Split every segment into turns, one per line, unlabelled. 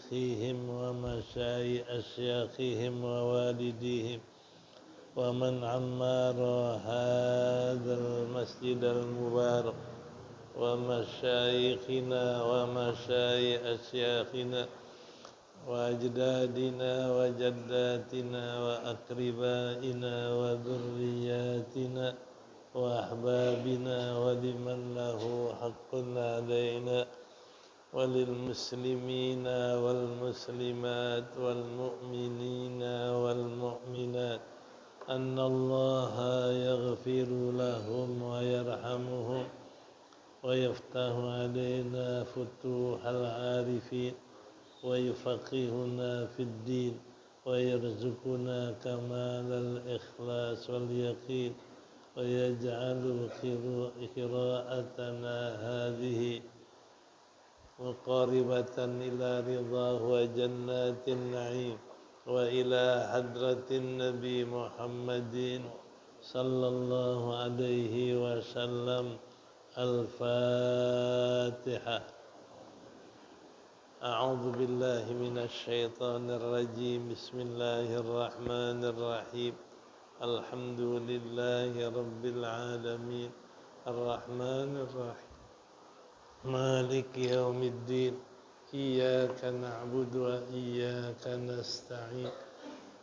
مشايخهم ومشايخ أشياخهم ووالديهم ومن عمر هذا المسجد المبارك ومشايخنا ومشايخ أشياخنا وأجدادنا وجداتنا وأقربائنا وذرياتنا وأحبابنا ولمن له حق علينا وللمسلمين والمسلمات والمؤمنين والمؤمنات أن الله يغفر لهم ويرحمهم ويفتح علينا فتوح العارفين ويفقهنا في الدين ويرزقنا كمال الإخلاص واليقين ويجعل قراءتنا هذه مقاربة إلى رضاه وجنات النعيم وإلى حضرة النبي محمد صلى الله عليه وسلم. الفاتحة. أعوذ بالله من الشيطان الرجيم. بسم الله الرحمن الرحيم. الحمد لله رب العالمين الرحمن الرحيم مالك يوم الدين إياك نعبد وإياك نستعين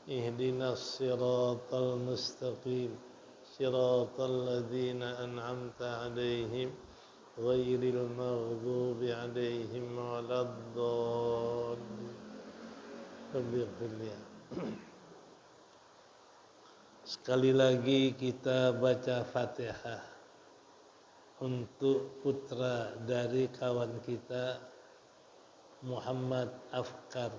اهدنا الصراط المستقيم صراط الذين أنعمت عليهم غير المغضوب عليهم ولا الضالين. Sekali lagi kita baca Fatihah untuk putra dari kawan kita Muhammad Afkar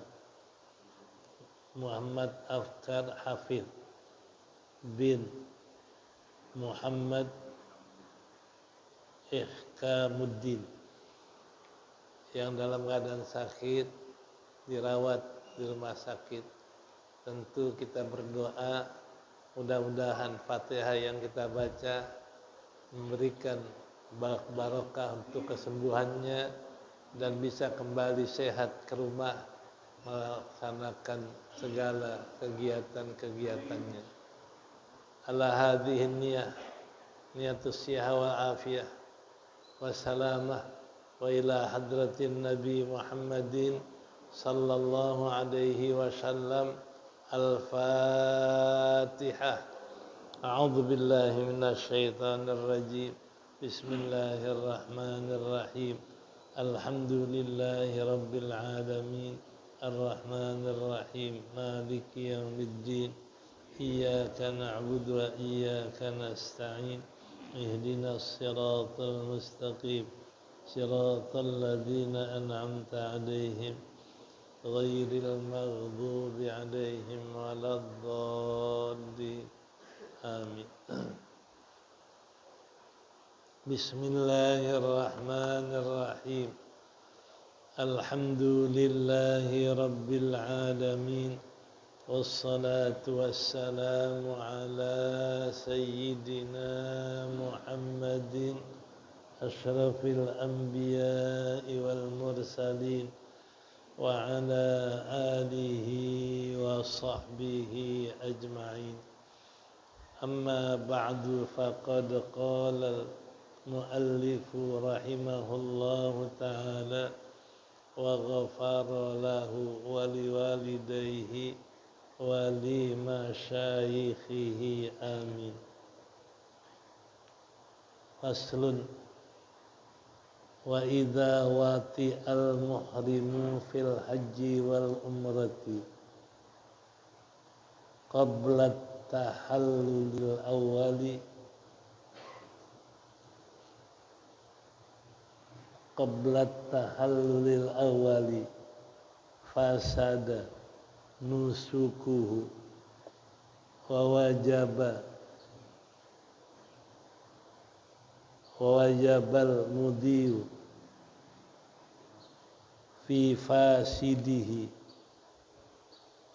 Hafid bin Muhammad Ihkamuddin yang dalam keadaan sakit dirawat di rumah sakit. Tentu kita berdoa mudah-mudahan Fatihah yang kita baca memberikan barokah untuk kesembuhannya dan bisa kembali sehat ke rumah melaksanakan segala kegiatan-kegiatannya. Ala hadhihi niyatus sihah wal afiyah wassalamah wa ila hadratin Nabi Muhammadin sallallahu alaihi wasallam. Al-Fatihah. A'udzu billahi minasy syaithanir rajim. Bismillahirrahmanirrahim. Alhamdulillahi rabbil alamin arrahmanir rahim maliki yaumiddin iyyaka na'budu wa iyyaka nasta'in ihdinas siratal mustaqim siratal ladzina an'amta 'alaihim ghairil maghdubi 'alaihim waladdallin. Amin. Bismillahirrahmanirrahim. Alhamdulillahi rabbil alamin wassalatu wassalamu ala sayyidina Muhammadin asyrafil anbiya'i wal mursalin wa ala alihi wa sahbihi ajma'in. Amma ba'du, faqad qala al-muallifu rahimahullahu ta'ala wa ghafara lahu wa liwalidayhi wa li masyayikhihi amin. Faslun. Wa idza wati al-muhrimu fil haji wal umrati qabla tahallul awwali fasada nusukuhu wa wajabal mudiyu fi fasidihi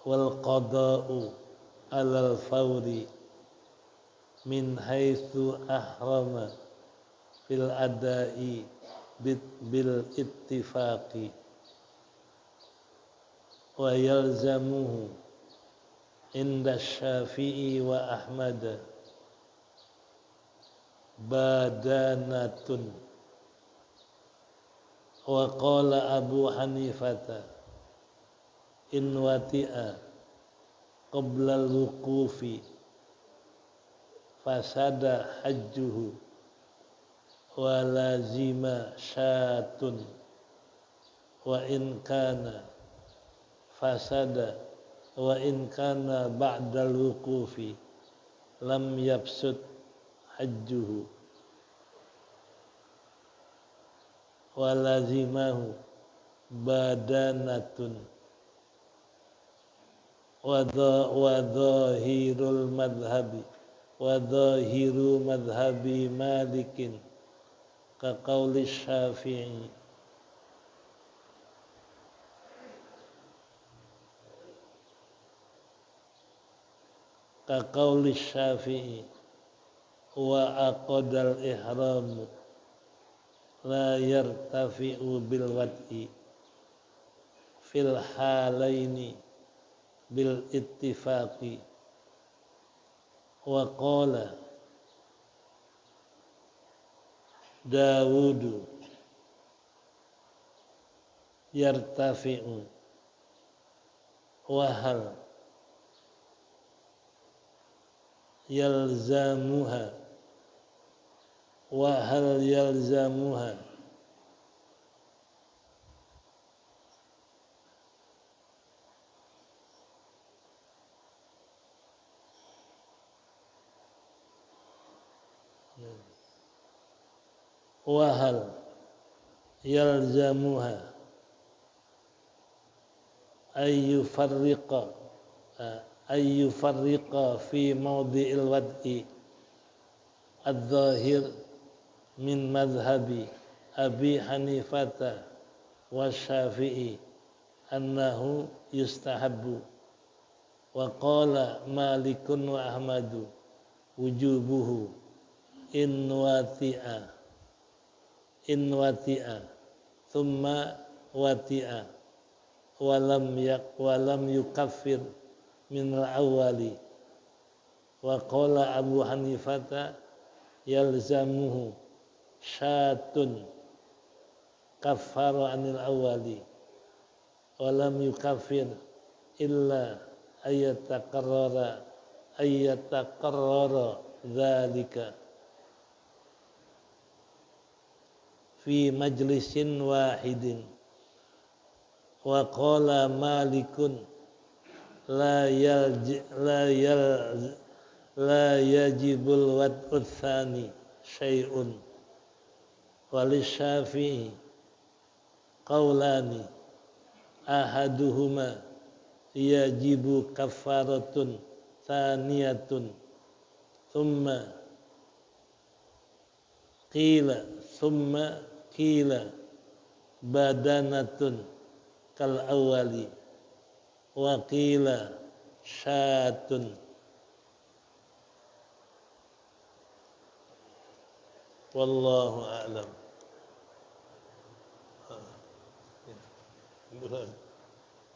wal qada'u alal fawri min haitsu ahrama fil adai bil ittifaqi wa yalzamuhu inda Syafi'i wa Ahmad badanatun wa qala Abu Hanifata in wati'a qabla al-wuqufi fasada hajjuhu wa lazima syatun wa in kana fasada wa in kana ba'dal wuqufi lam yafsud hajjuhu wa lazimahu badanatun wa dhahirul madhhabi wa dhahiru madhhabi Malikin ka qauli Syafi'i ka qauli Syafi'i wa aqdal ihram la yartafi'u bil wad'i fil halaini bil ittifaqi wa qala Dawudu yartafi'u wa hal yalzamuha wa hal yalzamuha wa hal yalzamuha ayyufarriqa fi mawdi'il wad'i adh-dhahir min madhhabi Abi Hanifata wa Syafi'i annahu yustahabbu wa qala Malikun wa Ahmadu wujubuhu in wati'a thumma wati'a walam yukaffir min al-awwali wa qala Abu Hanifata yalzamuhu syatun kaffara anil awwali walam yukaffir illa ayyatakarrara dzalika fi majlisin wahidin wa qala Malikun la yajibul wad'u tsani syai'un wali Syafi'i qaulani ahaduhuma yajibu kafaratun tsaniyatun thumma qila badanatun kal awwali wa qila syatun wallahu a'lam.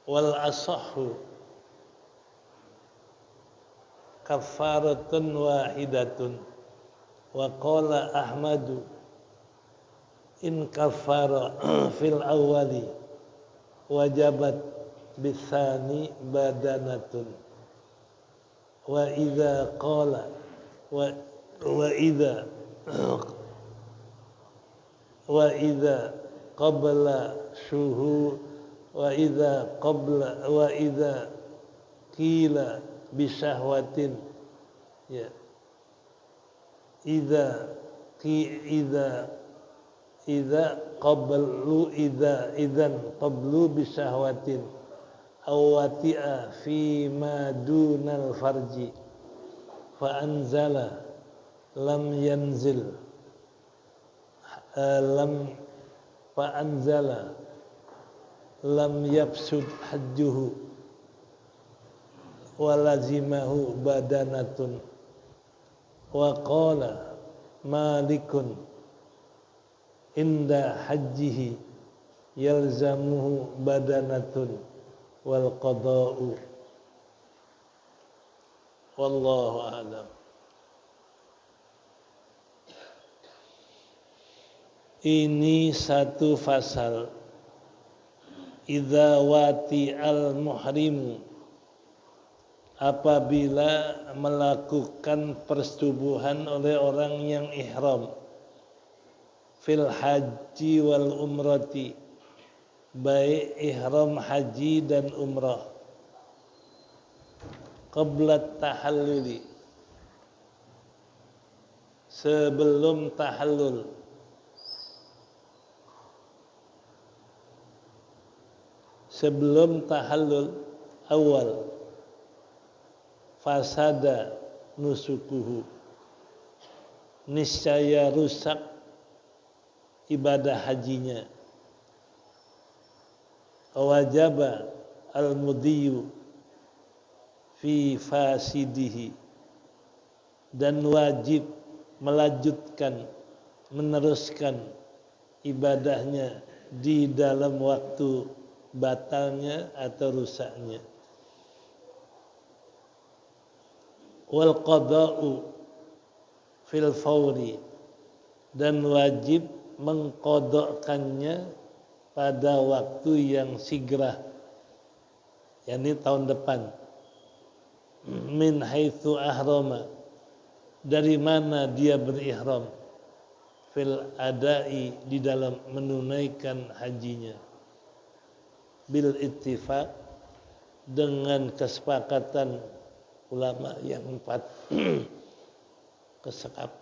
Wal asahhu kafaratun wahidatun wa qala Ahmadu in kafara fil awwali wajabat bisani badanatun wa idza qala wa idza qabla shuhu wa idza qila bisahwatin ya idza qablu bisahwatin aw wati'a fi ma dunal farji fa anzala lam yanzil lam yafsud hajjuhu wa lazimahu badanatun wa qala Malikun inda hajjihi yalzamuhu badanatun wal qada'u. Wallahu a'lam. Ini satu fasal. Idza wati al muhrimu, apabila melakukan persetubuhan oleh orang yang ihram, fil haji wal umrati, baik ihram haji dan umrah, qabla tahalluli, sebelum tahallul, sebelum tahallul awal, fasada nusukuhu, niscaya rusak ibadah hajinya, wajaba al-mudiyu fi fasidihi, dan wajib melanjutkan, meneruskan ibadahnya di dalam waktu batalnya atau rusaknya. Wal qada'u fil fawri, dan wajib mengqada'kannya pada waktu yang segera, yakni tahun depan. Min haitsu ahrama, dari mana dia berihram, fil adai, di dalam menunaikan hajinya, bil ittifaq, dengan kesepakatan ulama yang 4.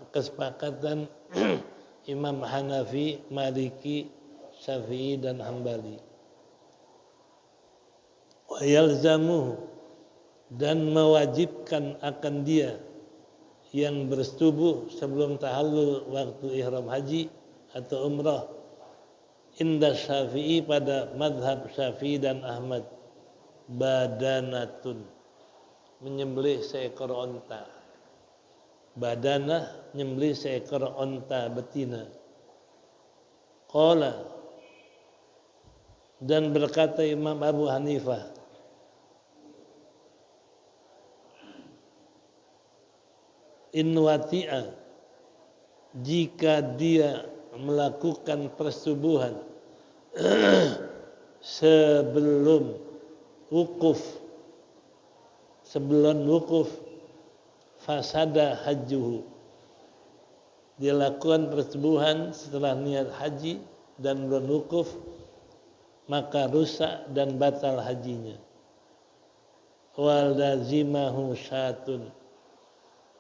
Kesepakatan Imam Hanafi, Maliki, Syafi'i dan Hambali. Wa yalzamuhu, dan mewajibkan akan dia yang bersetubuh sebelum tahallul waktu ihram haji atau umrah, inda Syafi'i, pada madhab Syafi'i dan Ahmad, badanatun, menyembelih seekor onta. Badanah, menyembelih seekor onta betina. Qala, dan berkata Imam Abu Hanifah, in wati'a, jika dia melakukan persetubuhan sebelum wukuf, fasada hajjuhu, dia lakukan persetubuhan setelah niat haji dan belum wukuf, maka rusak dan batal hajinya. Wal lazimahu syatun,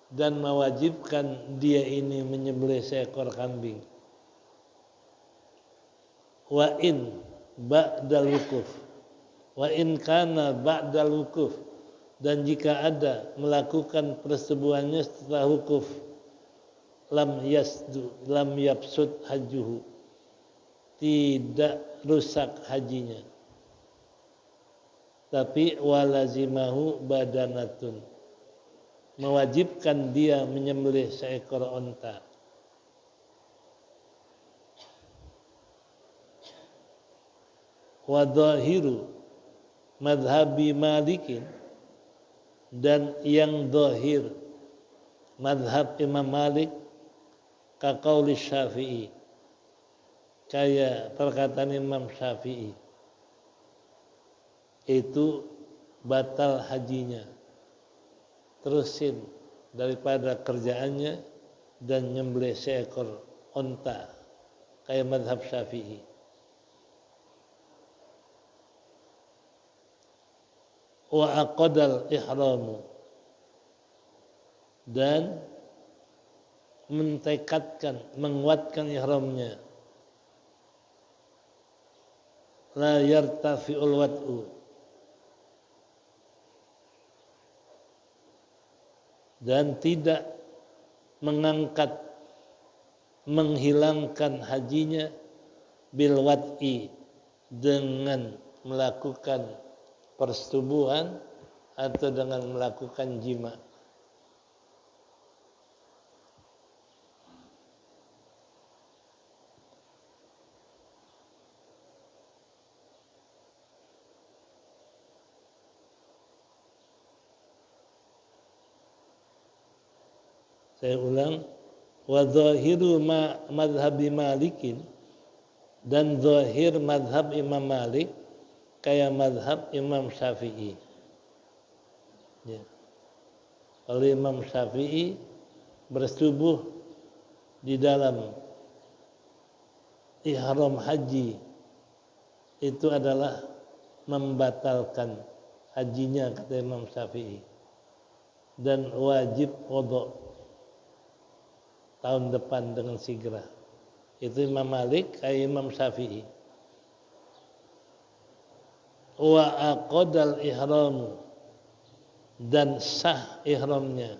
dan mewajibkan dia ini menyembelih seekor kambing. Wa in ba'dal wukuf, wa in kana ba'dal wukuf, dan jika ada melakukan persetubuhannya setelah wukuf, lam yafsud hajjuhu, tidak rusak hajinya, tapi walazimahu badanatun, mewajibkan dia menyembelih seekor onta. Wa dhahiru madhabi Malikin, dan yang dhahir madhab Imam Malik, ka qauli Syafi'i, kayak perkataan Imam Syafi'i, itu batal hajinya, terusin daripada kerjaannya dan nyembelih seekor onta, kayak madhab Syafi'i. Wa aqadal ihramu, dan mentekadkan, menguatkan ihramnya, la yartafi'ul wat'u, dan tidak mengangkat, menghilangkan hajinya, bil wat'i, dengan melakukan persetubuhan atau dengan melakukan jima. Saya ulang, wa zahiru madhabi Malikin, dan zahir madhab Imam Malik kayak madhab Imam Syafi'i. Ya. Kalau Imam Syafi'i bersetubuh di dalam ihram haji itu adalah membatalkan hajinya, kata Imam Syafi'i, dan wajib qada tahun depan dengan segera. Itu Imam Malik kayak Imam Syafi'i. Wa aqadal ihramu, dan sah ihramnya.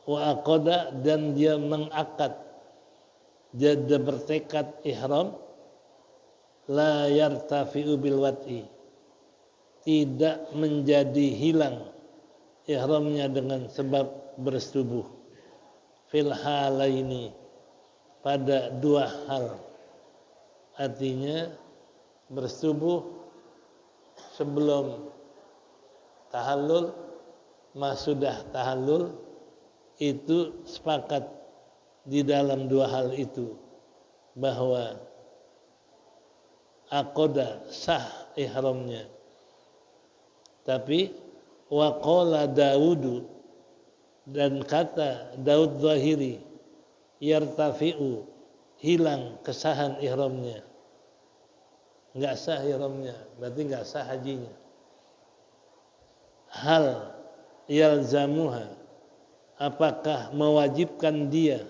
Wa aqada, dan dia mengakad, dia bertekad ihram, la yartafi'u bil wat'i, tidak menjadi hilang ihramnya dengan sebab bersetubuh. Fil halaini, pada dua hal. Artinya bersetubuh sebelum tahallul, sudah tahallul, itu sepakat di dalam dua hal itu bahwa aqada sah ihramnya. Tapi waqala Daudu, dan kata Daud Zahiri, yartafi'u, hilang kesahan ihramnya, enggak sah ihramnya, berarti enggak sah hajinya. Hal yalzamuha, apakah mewajibkan dia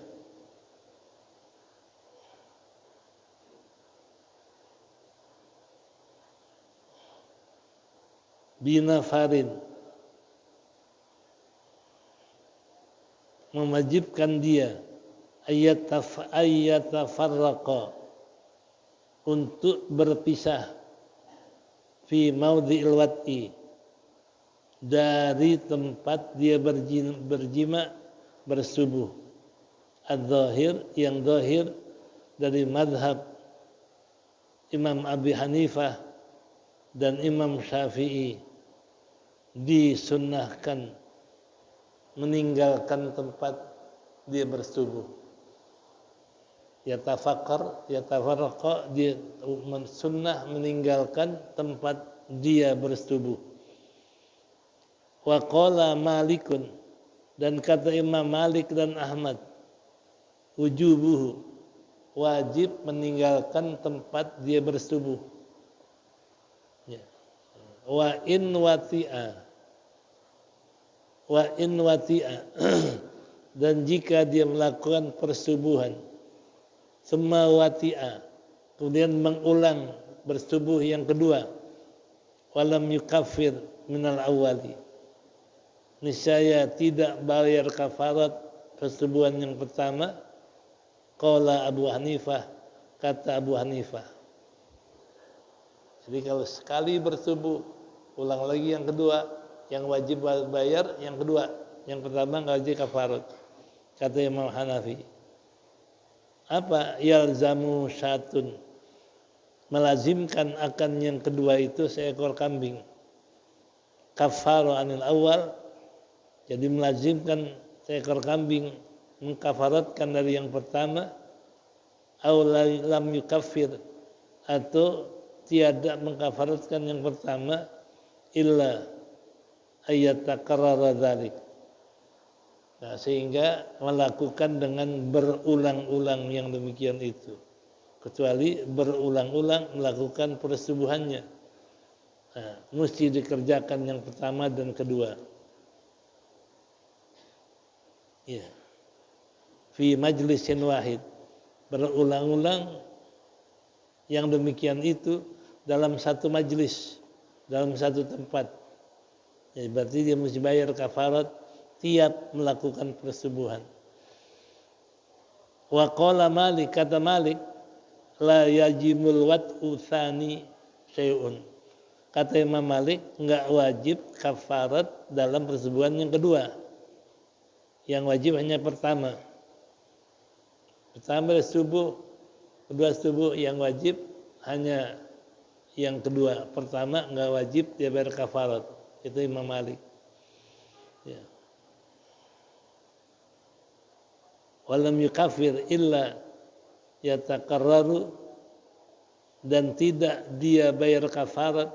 binafarin, mewajibkan dia ayyatafarraqa, untuk berpisah, fi maudhi'il wat'i, dari tempat dia berjima bersubuh. Al-zahir, yang zahir dari madhab Imam Abi Hanifah dan Imam Syafi'i, disunnahkan meninggalkan tempat dia bersubuh. Yatafarraqa, dia sunnah meninggalkan tempat dia bersubuh. Wa qala Malikun, dan kata Imam Malik dan Ahmad, wujubuhu, wajib meninggalkan tempat dia bersubuh. Ya. Wa in wati'a, dan jika dia melakukan persubuhan, semua wati'a, kemudian mengulang bersubuh yang kedua, walam yukaffir minal awali, niscaya tidak bayar kafarat persubuhan yang pertama. Qala Abu Hanifah, kata Abu Hanifah. Jadi kalau sekali bersubuh, ulang lagi yang kedua, yang wajib bayar yang kedua, yang pertama enggak wajib kafarat, kata Imam Hanafi. Apa? Yalzamu syatun, melazimkan akan yang kedua itu seekor kambing. Kafaru anil awal, jadi melazimkan seekor kambing, mengkafaratkan dari yang pertama. Aw lam yukaffir, atau tiada mengkafaratkan yang pertama, illa ayyatakarrara dzalik. Nah, sehingga melakukan dengan berulang-ulang yang demikian itu, kecuali berulang-ulang melakukan persubuhannya. Nah, mesti dikerjakan yang pertama dan kedua. Ya. Fi majlisin wahid, berulang-ulang yang demikian itu dalam satu majlis, dalam satu tempat. Ya, berarti dia mesti bayar kafarat tiap melakukan persubuhan. Wa qala Malik, kata Malik, la yajimul wat'u tsani syai'un. Kata Imam Malik, enggak wajib kafarat dalam persubuhan yang kedua. Yang wajib hanya pertama. Pertama subuh, kedua subuh, yang wajib hanya yang kedua. Pertama enggak wajib dia bayar kafarat. Itu Imam Malik. Ya. walam yukafir illa yatakarraru, dan tidak dia bayar kafarat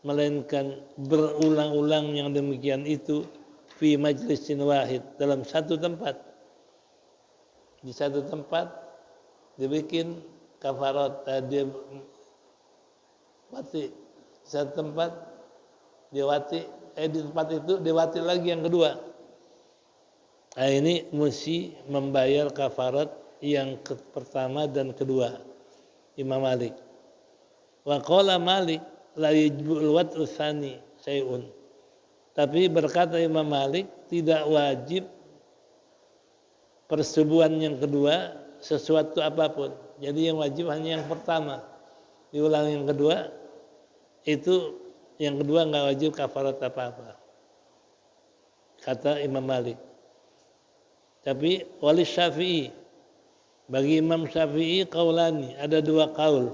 melainkan berulang-ulang yang demikian itu fi majlisin wahid, dalam satu tempat. Di satu tempat dibikin kafarat, dia wati di satu tempat dia wati, di tempat itu dia wati lagi yang kedua. Nah, ini mesti membayar kafarat yang pertama dan kedua. Imam Malik. Wa qala Malik la yajibul wat'u tsani syai'un. Tapi berkata Imam Malik, tidak wajib persetubuhan yang kedua sesuatu apapun. Jadi yang wajib hanya yang pertama. Diulang yang kedua, itu yang kedua enggak wajib kafarat apa-apa. Kata Imam Malik. Tapi wali Syafi'i, bagi Imam Syafi'i qaulani, ada dua qaul.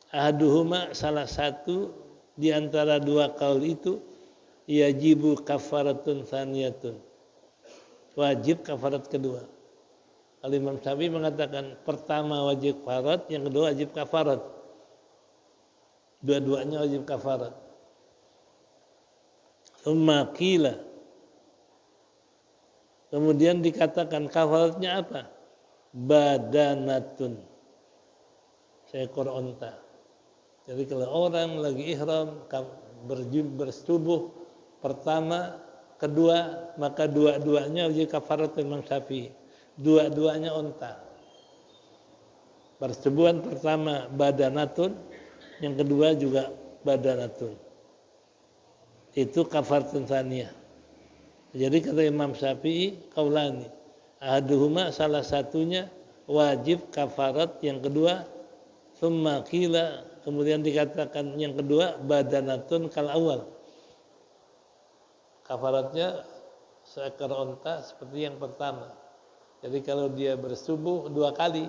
Ahaduhuma, salah satu di antara dua qaul itu, yajibu kafaratun tsaniyatun, wajib kafarat kedua. Kalau Imam Syafi'i mengatakan pertama wajib kafarat, yang kedua wajib kafarat. Dua-duanya wajib kafarat. Tsumma qila, kemudian dikatakan kafaratnya apa? Badanatun, seekor onta. Jadi kalau orang lagi ihram bersetubuh pertama, kedua, maka dua-duanya wajib kafarat Imam Syafi'i. Dua-duanya onta. Persetubuhan pertama badanatun, yang kedua juga badanatun. Itu kafaratun tsaniyah. Jadi kata Imam Syafi'i qaulani, ahaduhuma, salah satunya wajib kafarat, yang kedua tsumma qila, kemudian dikatakan yang kedua badanatun kal awal, kafaratnya seekor onta seperti yang pertama. Jadi kalau dia bersubuh dua kali,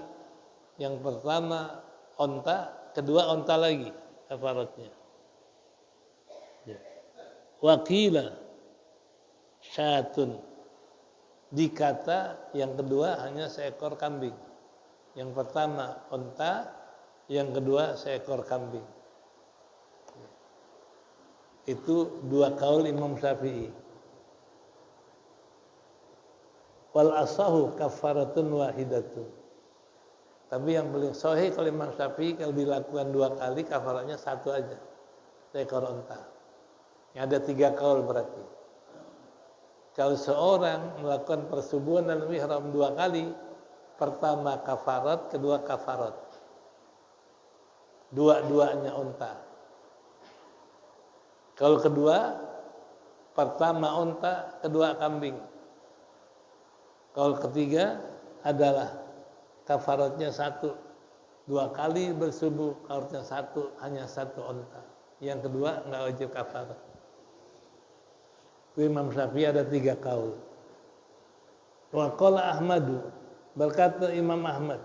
yang pertama onta, kedua onta lagi kafaratnya. Wakila syatun, dikata yang kedua hanya seekor kambing. Yang pertama onta, yang kedua seekor kambing. Itu dua kaul Imam Syafi'i. Wal asahu kafaratun wahidatun. Tapi yang paling sahih kalau Imam Syafi'i, kalau dilakukan dua kali kafaratnya satu aja, seekor onta. Yang ada tiga kaul berarti. Kalau seorang melakukan persubuhan dalam ihram dua kali, pertama kafarat, kedua kafarat. Dua-duanya onta. Kalau kedua, pertama onta, kedua kambing. Kalau ketiga adalah kafaratnya satu. Dua kali bersubuh, kafaratnya satu, hanya satu onta. Yang kedua enggak wajib kafarat. Imam Syafi'i ada tiga kaul. Wa qala Ahmadu, berkata Imam Ahmad,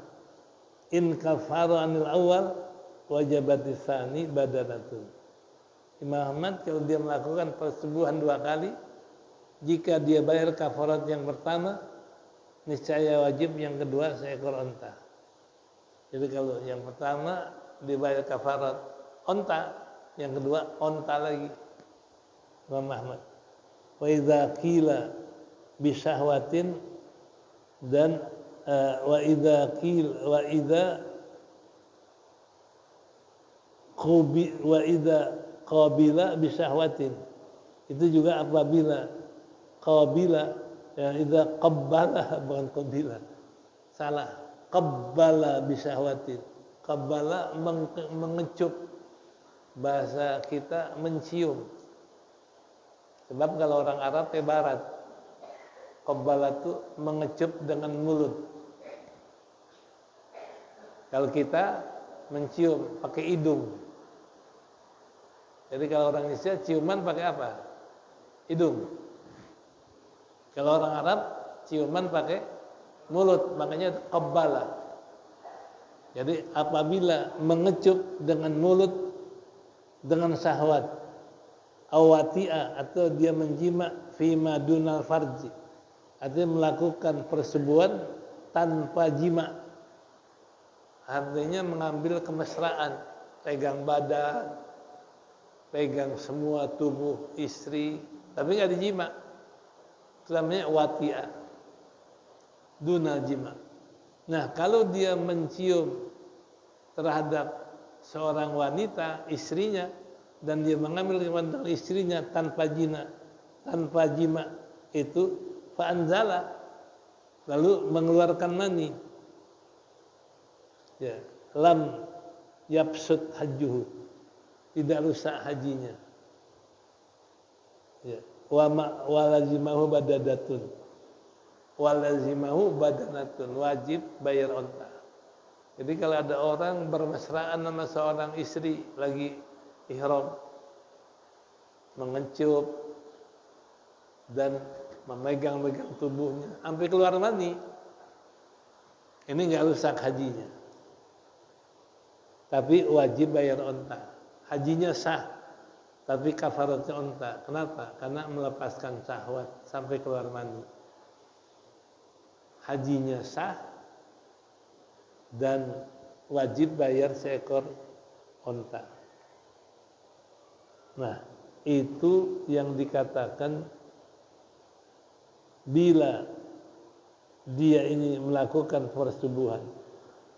in kafara anil awal wajabat tsani badanatun. Imam Ahmad kalau dia melakukan persubuhan dua kali, jika dia bayar kafarat yang pertama, niscaya wajib yang kedua seekor onta. Jadi kalau yang pertama dibayar kafarat onta, yang kedua onta lagi. Imam Ahmad. Wa idza qila bi syahwatin, dan wa idza qabila bi syahwatin, itu juga apabila qabila, ya idza qabbala, bukan qabila, salah, qabbala bi syahwatin. Qabbala mengecup, bahasa kita mencium. Sebab kalau orang Arab barat, qabbala itu mengecup dengan mulut. Kalau kita mencium pakai hidung. Jadi kalau orang Indonesia ciuman pakai apa? Hidung. Kalau orang Arab ciuman pakai mulut, makanya qabbala. Jadi apabila mengecup dengan mulut dengan syahwat, awati'a, atau dia menjima fi madunal farji, artinya melakukan persetubuhan tanpa jima. Artinya mengambil kemesraan, pegang badan, pegang semua tubuh istri, tapi nggak dijima. Itu namanya wati'ah, dunal jima. Nah, kalau dia mencium terhadap seorang wanita, istrinya, dan dia mengambil kepada istrinya tanpa jima, itu fa'anzala, lalu mengeluarkan mani, ya, lam yapsud hajjuhu, tidak rusak hajinya, ya. Walazimahu badanatun, wajib bayar onta. Jadi kalau ada orang bermesraan sama seorang istri lagi ihram, mengecup dan memegang-megang tubuhnya sampai keluar mani, ini nggak rusak hajinya, tapi wajib bayar onta. Hajinya sah, tapi kafaratnya onta. Kenapa? Karena melepaskan syahwat sampai keluar mani. Hajinya sah dan wajib bayar seekor onta. Nah, itu yang dikatakan bila dia ini melakukan persetubuhan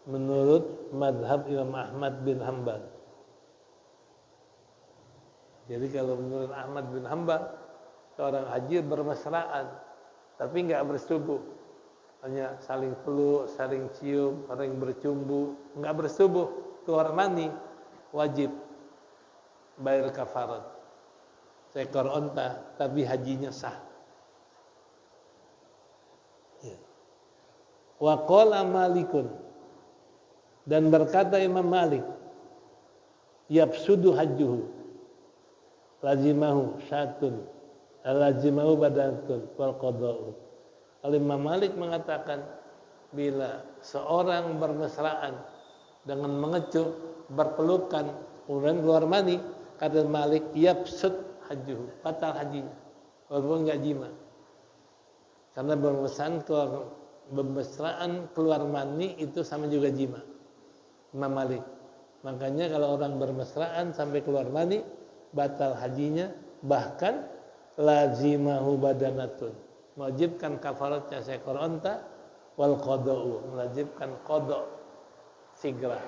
menurut madhab Imam Ahmad bin Hanbal. Jadi kalau menurut Ahmad bin Hanbal, seorang haji bermesraan tapi nggak bersetubuh, hanya saling peluk, saling cium, saling bercumbu, nggak bersetubuh, keluar mani, wajib bayar kafarat seekor onta, tapi hajinya sah. Ya. Wa qala Malikun, dan berkata Imam Malik, yabsudu hajjuhu, lazimahu syatun, lazimahu badanatun wal qada'u. Kalau Imam Malik mengatakan bila seorang bermesraan dengan mengecup, berpelukan, kemudian keluar mani, kata Malik, yabsud hajjuhu, batal hajinya walaupun enggak jima. Karena bermesraan keluar mani itu sama juga jima. Imam Malik. Makanya kalau orang bermesraan sampai keluar mani, batal hajinya, bahkan lazimahu badanatun, mewajibkan kafaratnya seekor onta, wal qada'u, mewajibkan qada' sigra,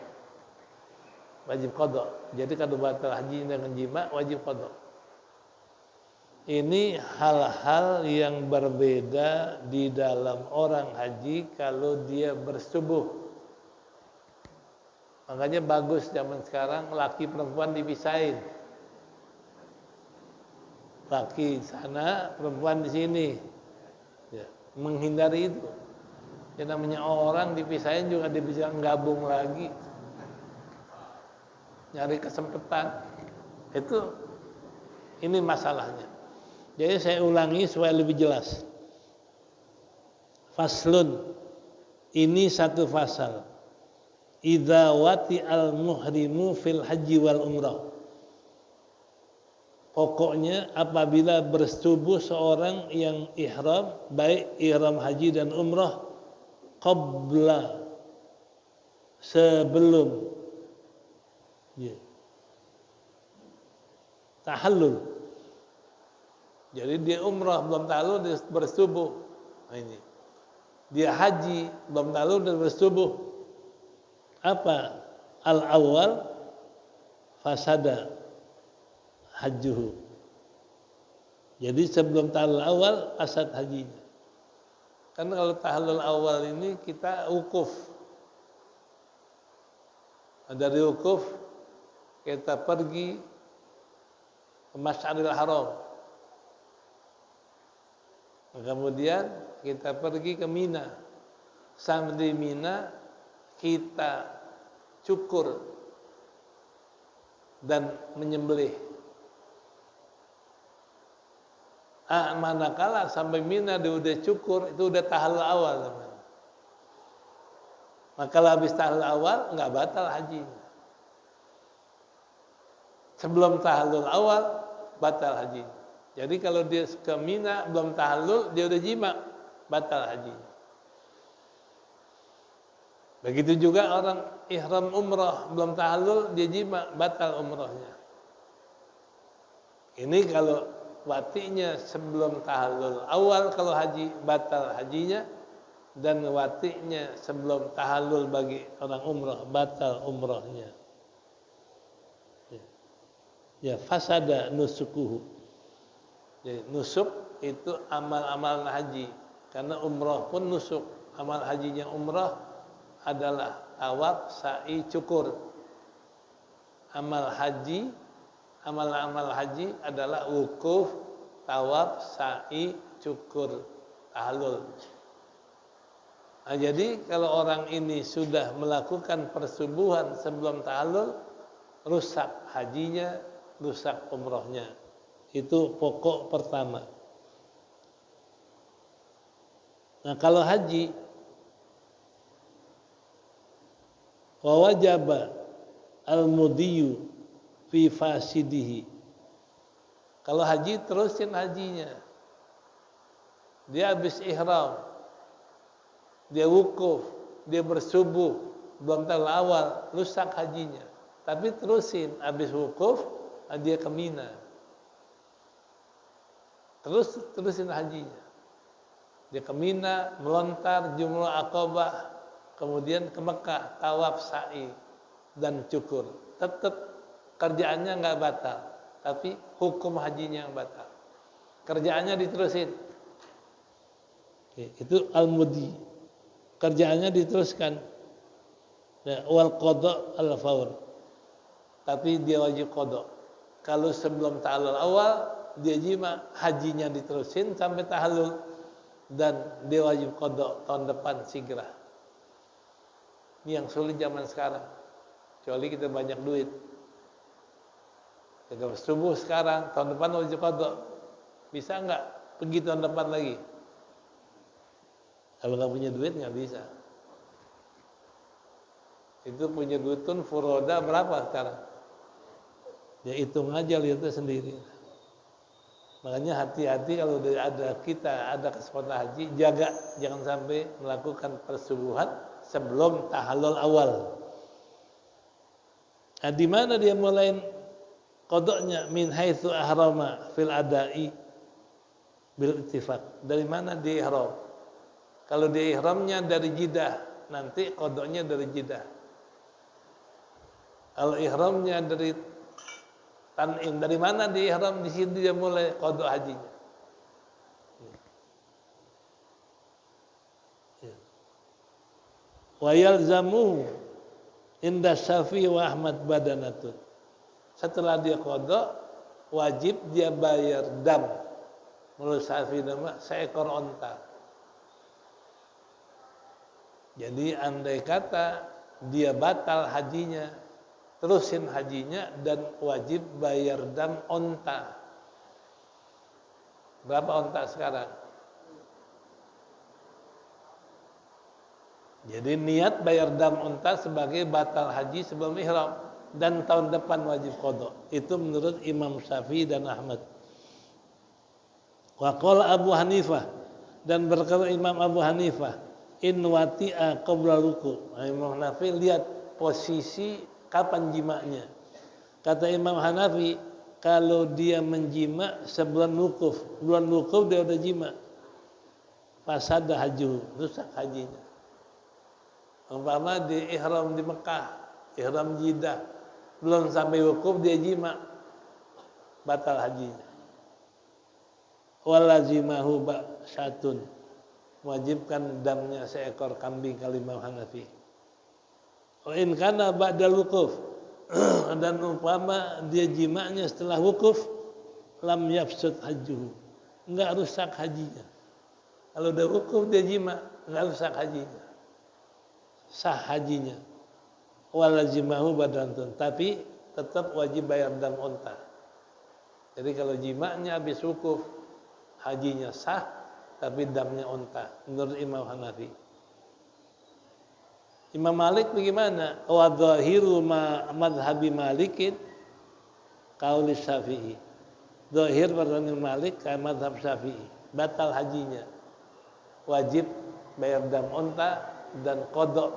wajib qada'. Jadi kalau batal haji dengan jima, wajib qada'. Ini hal-hal yang berbeda di dalam orang haji kalau dia bersetubuh. Makanya bagus zaman sekarang laki perempuan dipisahin. Laki sana, perempuan di sini, ya, menghindari itu. Ya, namanya orang dipisahin juga dia bisa gabung lagi, nyari kesempatan. Itu ini masalahnya. Jadi saya ulangi supaya lebih jelas. Faslun, ini satu fasal. Idza wati al muhrimu fil haji wal umrah. Pokoknya apabila bersetubuh seorang yang ihram, baik ihram haji dan umrah, qabla, sebelum, ya, tahallul. Jadi dia umrah belum tahallul, dia bersetubuh. Nah, ini dia haji belum tahallul, dia bersetubuh. Apa? Al-awwal fasada hajjuhu. Jadi sebelum tahallul awal asad hajinya. Karena kalau tahallul awal ini kita wukuf. Dari wukuf kita pergi ke Masy'aril Haram. Kemudian kita pergi ke Mina. Sampai di Mina kita cukur dan menyembelih. Manakala sampai Mina dia udah cukur, itu udah tahallul awal, teman. Maka kalau habis tahallul awal nggak batal hajinya. Sebelum tahallul awal batal hajinya. Jadi kalau dia ke Mina belum tahallul, dia udah jima, batal hajinya. Begitu juga orang ihram umrah belum tahallul dia jima, batal umrahnya. Ini kalau watinya sebelum tahallul awal kalau haji batal hajinya, dan watinya sebelum tahallul bagi orang umrah batal umrahnya. Ya fasada nusukuhu. Jadi nusuk itu amal-amal haji, karena umrah pun nusuk. Amal hajinya umrah adalah tawaf, sa'i, cukur. Amal haji adalah wukuf, tawaf, sa'i, cukur, tahallul. Nah, jadi kalau orang ini sudah melakukan persubuhan sebelum tahallul, rusak hajinya, rusak umrohnya. Itu pokok pertama. Nah, kalau haji wa wajaba al-mudiyu fi fasidihi. Kalau haji terusin hajinya. Dia habis ihram, dia wukuf, dia bersubuh, belum tahun awal, rusak hajinya. Tapi terusin, habis wukuf, dia ke Mina. Terusin hajinya. Dia ke Mina, melontar, jumrah Aqabah, kemudian ke Mekah, tawaf, sa'i, dan cukur. Tetap kerjaannya nggak batal, tapi hukum hajinya yang batal. Kerjaannya diterusin. Itu al-mudi. Kerjaannya diteruskan. Wal qada al-faur. Tapi dia wajib qada. Kalau sebelum tahallul awal dia jima, hajinya diterusin sampai tahallul, dan dia wajib qada tahun depan segera. Ini yang sulit zaman sekarang. Kecuali kita banyak duit. Kita subuh sekarang, tahun depan wajib qada. Bisa enggak pergi tahun depan lagi? Kalau nggak punya duit nggak bisa. Itu punya duit tuh furoda berapa sekarang? Ya hitung aja lihat sendiri. Makanya hati-hati kalau ada kesempatan haji, jaga jangan sampai melakukan persubuhan sebelum tahallul awal. Nah, di mana dia mulai qadanya? Min haitsu ahrama fil adai bil ittifaq. Dari mana dia ihram? Kalau dia ihramnya dari Jeddah, nanti qadanya dari Jeddah. Kalau ihramnya dari Tan'im, dari mana dia ihram, di situ dia mulai qada hajinya. Wa yalzamu inda Syafi'i wa Ahmad badanatun. Setelah dia qada, wajib dia bayar dam. Menurut Syafi'i nama seekor onta. Jadi andai kata dia batal hajinya, terusin hajinya dan wajib bayar dam onta. Berapa onta sekarang? Jadi niat bayar dam onta sebagai batal haji sebelum ihram, dan tahun depan wajib qada. Itu menurut Imam Syafi'i dan Ahmad. Wa qala Abu Hanifah, dan berkata Imam Abu Hanifah, in wati'a qabla ruku'. Imam Hanafi lihat posisi kapan jimanya. Kata Imam Hanafi, kalau dia menjima sebelum wukuf, bulan wukuf dia udah jima, fasada haji, rusak hajinya. Umpama di ihram di Mekah, ihram Jeddah, belum sampai wukuf dia jima, batal hajinya. Walazimahu ba'syatun, wajibkan damnya seekor kambing kali Imam Hanafi. Wa in kana ba'dal wukuf, dan umpama dia jimanya setelah wukuf, lam yafsud hajjuhu, enggak rusak hajinya. Kalau udah wukuf dia jima, enggak rusak hajinya, sah hajinya. Walazimahu badantun, tapi tetap wajib bayar dam onta. Jadi kalau jimanya habis wukuf, hajinya sah, tapi damnya onta, menurut Imam Hanafi. Imam Malik bagaimana? Wa dhahiru ma madhhabi Malikin qauli Syafi'i. Zahir pada Imam Malik kayak madhab Syafi'i, batal hajinya. wajib bayar dam unta dan kodok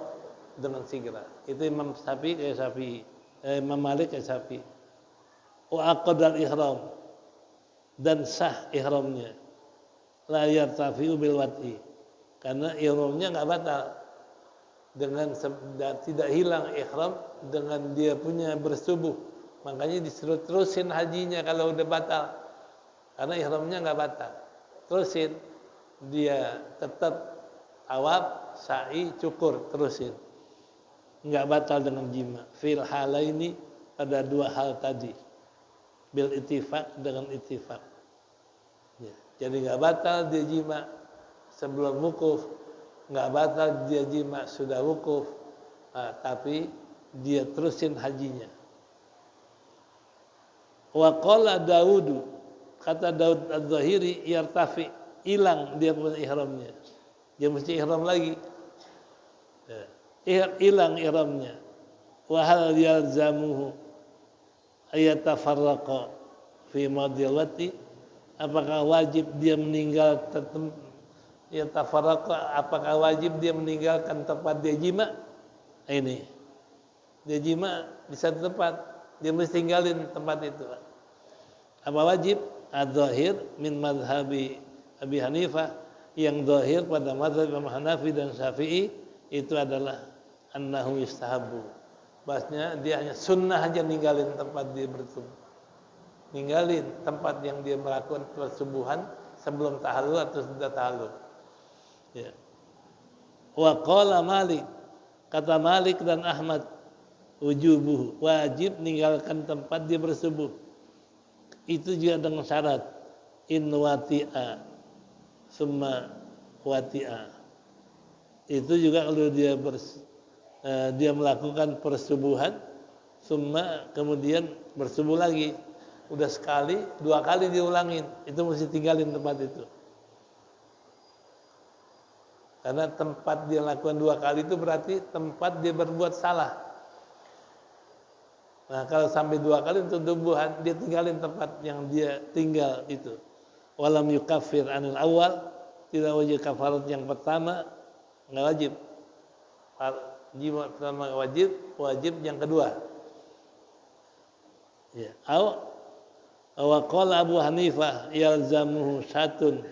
dengan segera. Itu Imam Syafi'i kayak Syafi'i, Imam Malik kayak Syafi'i. Wa aqdal ihram, dan sah ihramnya. La yartafi'u bil wat'i, karena ihramnya enggak batal dengan tidak hilang ihram dengan dia punya bersubuh. Makanya disuruh terusin hajinya kalau udah batal. Karena ihramnya enggak batal. Terusin, dia tetap tawaf, sa'i, cukur, terusin. Enggak batal dengan jima. Fil halaini, pada dua hal tadi. Bil ittifaq, dengan ittifaq. Ya. Jadi enggak batal dia jima sebelum wukuf, enggak batal dia jima sudah wukuf, tapi dia terusin hajinya. Wa qala Daudu, kata Daud Az-Zahiri, yartafi, hilang dia punya ihramnya. Dia mesti ihram lagi. Hilang ihramnya. Wa hal yalzamuhu ayatafarraqa fi madiyati, apakah wajib dia meninggalkan yatafarraqa, apakah wajib dia meninggalkan tempat dia jima? Ini. Dia jima di satu tempat, dia mesti tinggalin tempat itu. Apa wajib? Adz-dzahir min madhhabi Abi Hanifah, yang zahir pada mazhab Imam Hanafi dan Syafi'i itu adalah annahu yustahabu. Bahasnya dia hanya sunnah aja ninggalin tempat dia bersubuh. Ninggalin tempat yang dia melakukan persubuhan sebelum tahallul atau sudah tahallul. Ya. Wa qala Malik, kata Malik dan Ahmad, wujubuhu, wajib ninggalkan tempat dia bersubuh. Itu juga dengan syarat in wati'a summa wati'a. Itu juga kalau dia melakukan persubuhan summa kemudian bersubuh lagi. Udah sekali, dua kali diulangin, itu mesti tinggalin tempat itu. Karena tempat dia lakukan dua kali itu berarti tempat dia berbuat salah. Nah, kalau sampai dua kali untuk tubuhan, dia tinggalin tempat yang dia tinggal itu. Walam yukaffir anil awal, tidak wajib kafarat yang pertama, enggak wajib. Jima pertama wajib, wajib yang kedua. Ya, wa qala Abu Hanifah yalzamuhu syatun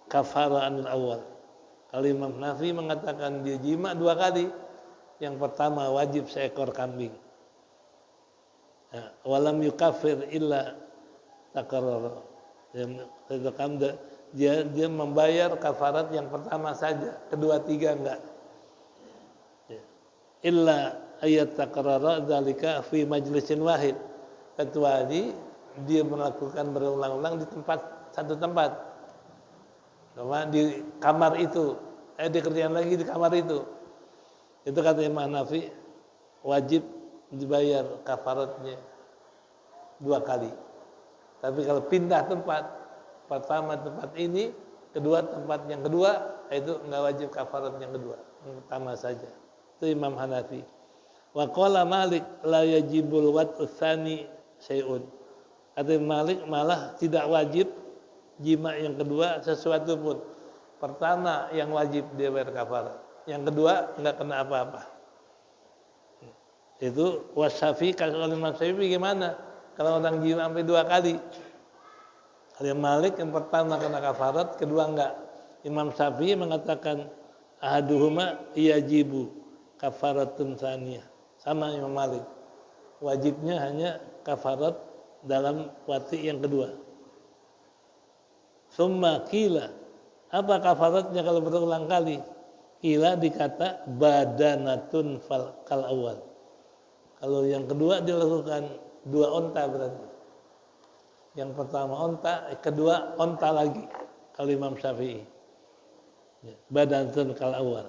kafara anil awal. Kalau Imam Hanafi mengatakan dia jima dua kali. Yang pertama wajib seekor kambing. Walam yukafir illa takarrar. Dia membayar kafarat yang pertama saja, kedua tiga enggak. Illa ayat takarrar dzalika fi majlisin wahid. Kecuali dia melakukan berulang-ulang di satu tempat. Di kamar itu, dikerjakan lagi di kamar itu. Itu kata Imam Hanafi, wajib dibayar kafaratnya dua kali. Tapi kalau pindah tempat, pertama tempat ini, kedua tempat yang kedua, itu enggak wajib kafarat yang kedua, yang pertama saja. Itu Imam Hanafi. Wa qala Malik la yajibul wat'u tsani syai'un. Kata Malik malah tidak wajib jima yang kedua sesuatu pun. Pertama yang wajib dia bayar kafarat. Yang kedua enggak kena apa-apa. Itu wasyafi, kalau Imam Syafi'i gimana? Kalau orang jima sampai dua kali. Kalau Malik yang pertama kena kafarat, kedua enggak. Imam Syafi'i mengatakan ahaduhuma yajibu kafaratun tsaniyah. Sama Imam Malik. Wajibnya hanya kafarat dalam wati yang kedua. Summa qila, apa kafaratnya kalau berulang kali? Ila dikata badanatun kal awal. Kalau yang kedua dilakukan dua onta berarti. Yang pertama onta, kedua onta lagi. Kalau Imam Syafi'i. Badanatun kal awal.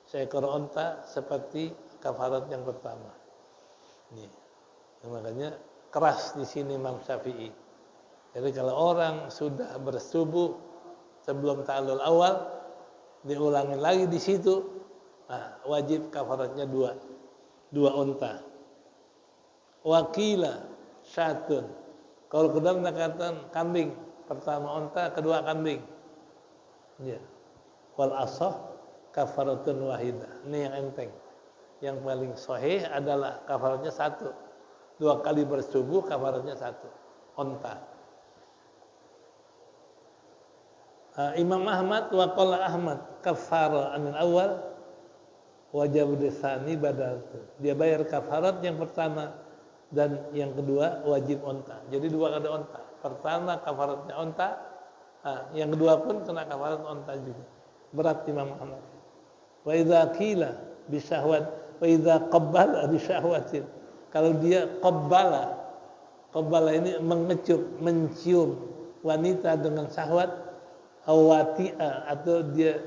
Seekor onta seperti kafarat yang pertama. Ini. Makanya keras di sini Imam Syafi'i. Jadi kalau orang sudah bersubuh sebelum ta'allul awal, diulangin lagi di situ, nah, wajib kafaratnya dua unta. Wakila syatun. Kalau kedua mengatakan kambing, pertama unta, kedua kambing. Ya. Wal asah kafaratun wahidah. Ini yang enteng. Yang paling sahih adalah kafaratnya 1. 2 kali bersubuh kafaratnya 1. Onta. Imam Ahmad wa qala Ahmad kafara anil awal wajib tsani badal. Dia bayar kafarat yang pertama dan yang kedua wajib onta. Jadi 2 kali onta. Pertama kafaratnya onta, yang kedua pun kena kafarat onta juga. Berat Imam Ahmad. Wa idza qila bi syahwat wa idza qabbala bi syahwatin. Kalau dia qabbala ini mengecup, mencium wanita dengan syahwat, awati'a atau dia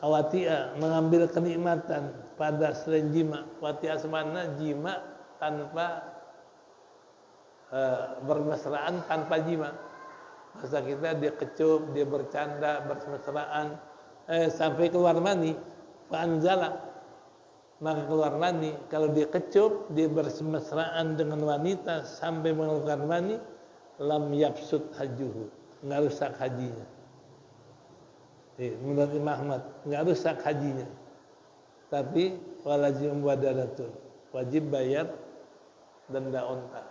awati'a mengambil kenikmatan pada selain jima. Wati'a semana jima tanpa bermesraan tanpa jima. Masa kita dia kecup, dia bercanda, bermesraan sampai keluar mani, fa'anzala, maka keluar mani. Kalau dia kecup, dia bermesraan dengan wanita sampai mengeluarkan mani, lam yafsud hajuhu, nggak rusak hajinya. Menurut Imam Ahmad nggak rusak hajinya, tapi walazim wadaratul, wajib bayar denda onta.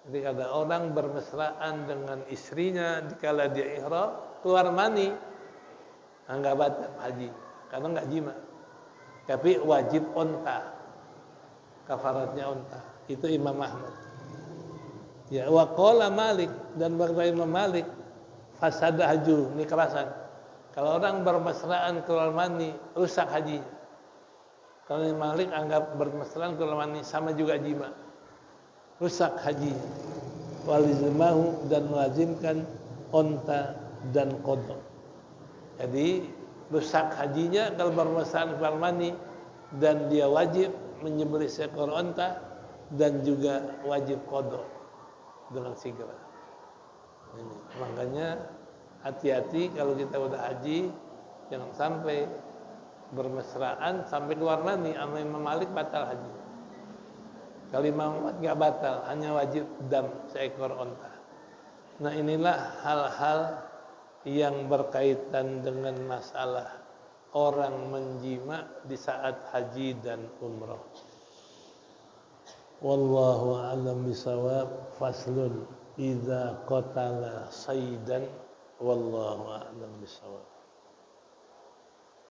Jadi kada orang bermesraan dengan istrinya dikala dia ihram keluar mani, nggak batal haji karena nggak jima, tapi wajib onta, kafaratnya onta. Itu Imam Ahmad. Ya, wa qala Malik, dan berkata Imam Malik fasada haju, ini kerasan. Kalau orang bermesraan keluar mani rusak hajinya. Kalau Imam Malik anggap bermesraan keluar mani sama juga jima, rusak haji. Walizmahu, dan melazimkan onta dan qadha. Jadi rusak hajinya kalau bermesraan keluar mani, dan dia wajib menyembelih seekor onta dan juga wajib qadha dengan segera. Ini makanya hati-hati kalau kita udah haji, jangan sampai bermesraan sampai keluar mani. Sama Imam Malik batal haji. Kalau Imam Ahmad nggak batal, hanya wajib dam seekor onta. Nah, inilah hal-hal yang berkaitan dengan masalah orang menjima di saat haji dan umrah. Wallahu a'lam bishawab. Faslun idza qatala saydan wallahu a'lam bishawab.